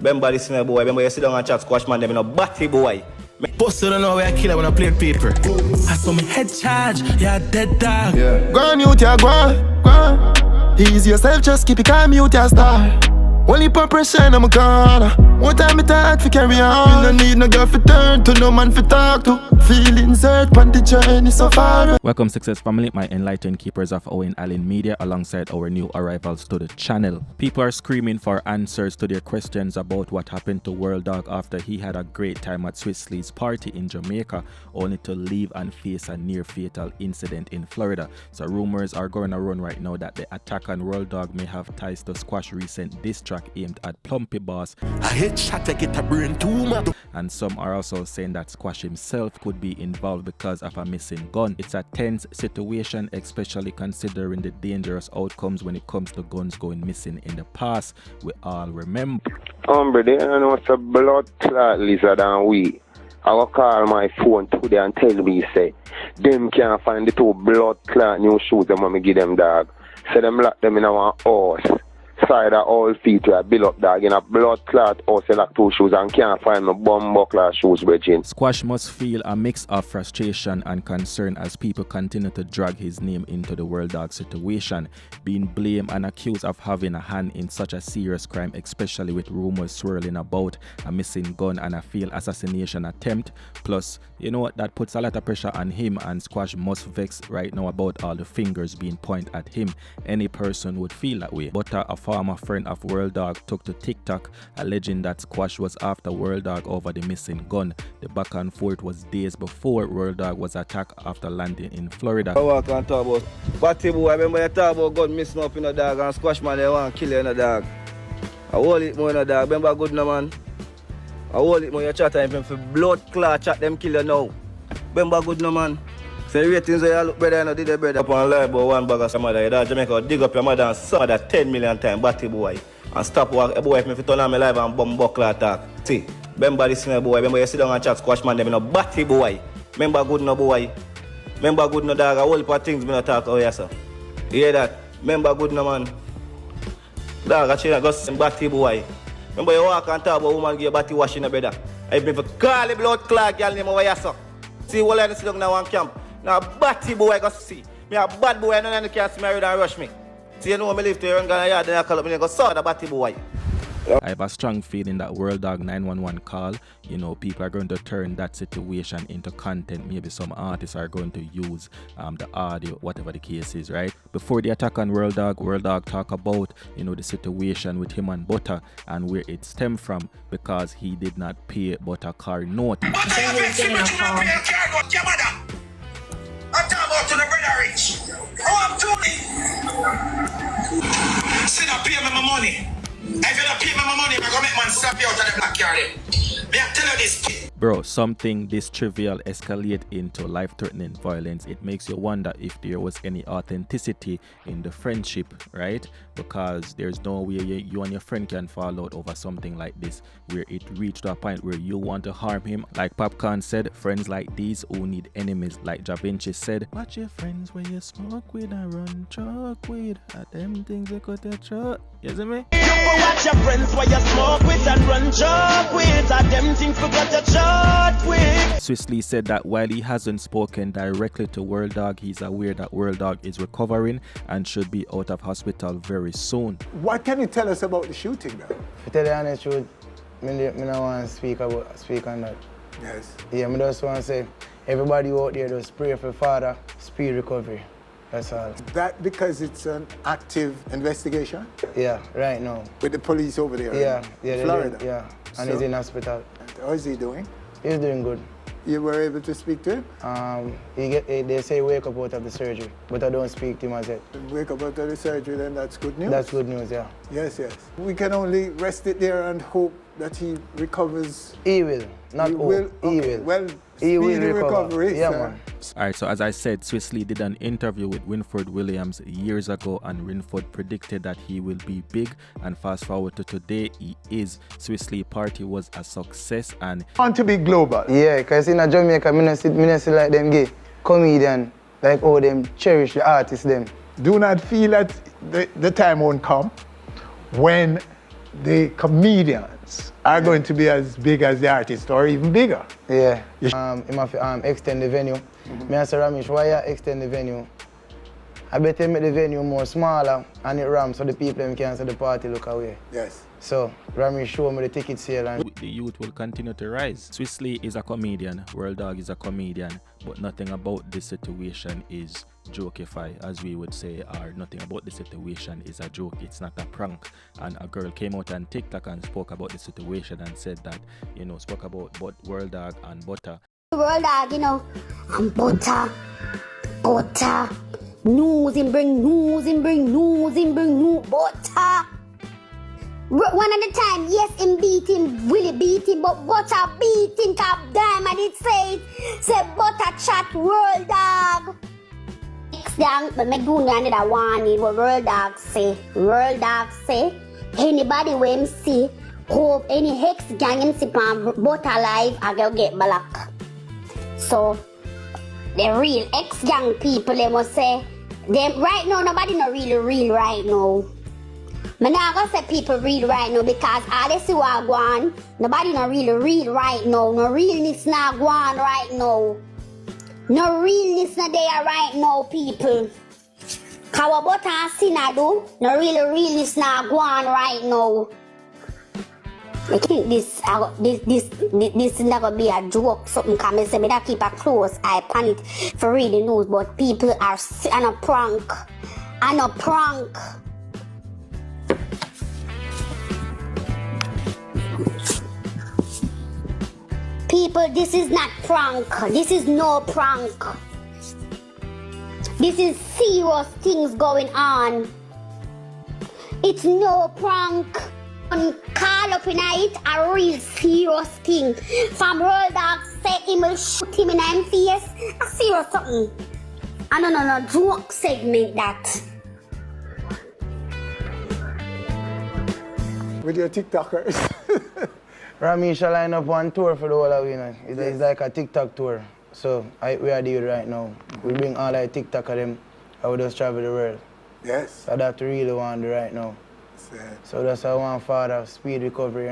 Remember this boy, remember you sit down and chat squash man, them in a batty boy. Boss don't know where I kill when I play paper. I saw me head charge, yeah, dead dog. Yeah. Go on mute, yeah, go on. Ease yourself, just keep it calm, mute, yeah, star. Only per pressure in my corner. One time it hard to carry on. You no need no girl for turn to, no man for talk to. Feelings hurt, but the journey so far. Welcome Success Family, my enlightened keepers of Øwayne Media alongside our new arrivals to the channel. People are screaming for answers to their questions about what happened to World Dawg after he had a great time at Swisley's party in Jamaica, only to leave and face a near fatal incident in Florida. So rumors are going around right now that the attack on World Dawg may have ties to Squash's recent diss track aimed at Plumpy Boss. I hit shot to get a brain tumor. And some are also saying that Squash himself could be involved because of a missing gun. It's a tense situation, especially considering the dangerous outcomes when it comes to guns going missing in the past. We all remember. They don't know it's a blood clot lizard and we. I will call my phone today and tell me, say, them can't find the two blood clot new shoes them when me give them dog. So them lock them in our house. Side of all feet where I build up dog in a blood clot or select two shoes and can't find my bum buckler shoes, Virgin. Squash must feel a mix of frustration and concern as people continue to drag his name into the World Dawg situation, being blamed and accused of having a hand in such a serious crime, especially with rumors swirling about a missing gun and a failed assassination attempt. Plus, you know what, that puts a lot of pressure on him, and Squash must vex right now about all the fingers being pointed at him. Any person would feel that way. But a former friend of World Dawg took to TikTok alleging that Squash was after World Dawg over the missing gun. The back and forth was days before World Dawg was attacked after landing in Florida. I can't talk about Batty boy, remember you talk about gun missing up in a dog and Squash man they want to kill you in a dog. I hold it more in a dog, remember good no man? I hold it more you chat time for blood clot chat them kill you now. Remember good no man? So the ratings where you look better and did the better. Up and lie about one bag of some other. You know, Jamaica dig up your mother and some other 10 million times, Batty boy. And stop work, a boy if me turn on my live and bomb buckler attack. See, remember this boy, remember you sit down and chat Squash man, them in a Batty boy. Remember good no boy. Remember good no dog, a whole lot of things me not talk, oh yes sir. You hear that? Remember good no man. Dog, I should go some Batty boy. Remember you walk and talk about woman give Batty wash in the bed. I been for call the blood clot girl name over yes sir. See, all I sit down now one camp. Now Batty boy go see. Me a bad boy, none of them can see me and rush me. See, you know me live to your yard, then I call up and I go saw the Batty boy. I have a strong feeling that World Dawg 911 call, you know, people are going to turn that situation into content. Maybe some artists are going to use the audio, whatever the case is, right? Before the attack on World Dawg talk about, you know, the situation with him and Butter and where it stemmed from because he did not pay Butter car note. I'm talking about to the brother rich. Oh, I'm doing. Say not pay me my money. If you don't pay me my money, I'm gonna make man slap you out of the backyard. Me I tell you this. Bro, something this trivial escalate into life-threatening violence. It makes you wonder if there was any authenticity in the friendship, right? Because there's no way you and your friend can fall out over something like this, where it reached a point where you want to harm him. Like Popcorn said, friends like these who need enemies. Like JaVinci said, watch your friends where you smoke with and run truck with. At them things they cut your truck. You see me? You watch your friends where you smoke with and run truck with. At them things we got your truck. Swisley said that while he hasn't spoken directly to World Dawg, he's aware that World Dawg is recovering and should be out of hospital very soon. What can you tell us about the shooting now? To tell you the honest truth, I don't want to speak on that. Yes. Yeah, I just want to say, everybody out there just pray for father, speed recovery. That's all. That because it's an active investigation? Yeah, right now. With the police over there? Yeah, Florida? Yeah, and he's in hospital. How is he doing? He's doing good. You were able to speak to him? They say wake up out of the surgery, but I don't speak to him as yet. Wake up out of the surgery, then that's good news? That's good news, yeah. Yes. We can only rest it there and hope that he recovers. He will, not hope. He will. Well, he will recover. Yeah, man. Alright, so as I said, Swisley did an interview with Winford Williams years ago, and Winford predicted that he will be big, and fast forward to today, he is. Swisley party was a success and want to be global. Yeah, because in Jamaica, I see like them gay comedian, like all them cherish the artists them. Do not feel that the time won't come when the comedians artists are going to be as big as the artist or even bigger. Yeah. He must extend the venue. Me and Sir Ramesh, why you extend the venue? I better make the venue more smaller and it ramp so the people can see the party look away. Yes. So Ramesh show me the ticket sale and the youth will continue to rise. Swissley is a comedian, World Dawg is a comedian, but nothing about this situation is jokeify, as we would say, or nothing about the situation is a joke. It's not a prank. And a girl came out on TikTok and spoke about the situation and said that, spoke about World Dawg and Butter. World Dawg, and Butter. News and bring Butter. One at a time, yes, him beat him, Willie beat him, but Butter beat him top diamond. It say Butter chat World Dawg. But me do another warning what World Dawg say. World Dawg say, anybody when him see, hope any hex gang him see pan Butter live, I go get black. So, the real ex-gang people, they must say, them right now, nobody not really real right now. I'm not gonna say people real right now because all they see what go on, nobody not really real right now. No realness not go on right now. No realness not there right now, people. Cause what Butter and Sinner do, no really realness not go on right now. I think this is not gonna be a joke, something come and say me that keep a close eye on it for read the news, but people are on a prank. People, this is not prank. This is no prank. This is serious things going on. It's no prank. Call up in it a real serious thing. From World Dawg say he will shoot him in his face. A serious something. I don't know, joke segment that. With your TikTokers. Ramesh shall line up one tour for the whole of Øwayne. It's like a TikTok tour. So we are doing right now. We bring all our TikTokers them and we just travel the world. Yes. So that's really want to do right now. So that's why I want father speed recovery,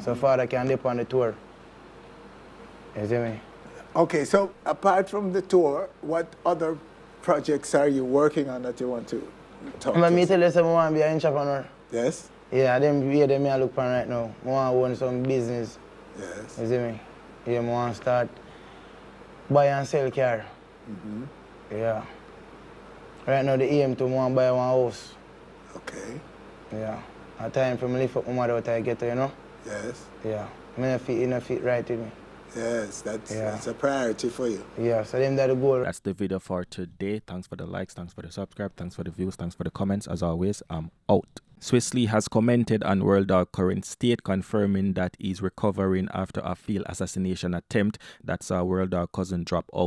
So father can dip on the tour. You see me? Okay, so apart from the tour, what other projects are you working on that you want to talk about? Me tell you I want to be an entrepreneur. Yes? Yeah, them I look for right now. I want to own some business. Yes. You see me? Yeah, I want to start buy and sell car. Yeah. Right now the aim to want to buy one house. Okay. Yeah. A time for me lift up my mother out I get her, Yes. Yeah. I fit right with me. Yes, that's a priority for you. Yeah, so them that the goal. That's the video for today. Thanks for the likes, thanks for the subscribe, thanks for the views, thanks for the comments. As always, I'm out. Swissley has commented on World Dawg current state, confirming that he's recovering after a failed assassination attempt that saw World Dawg cousin drop out.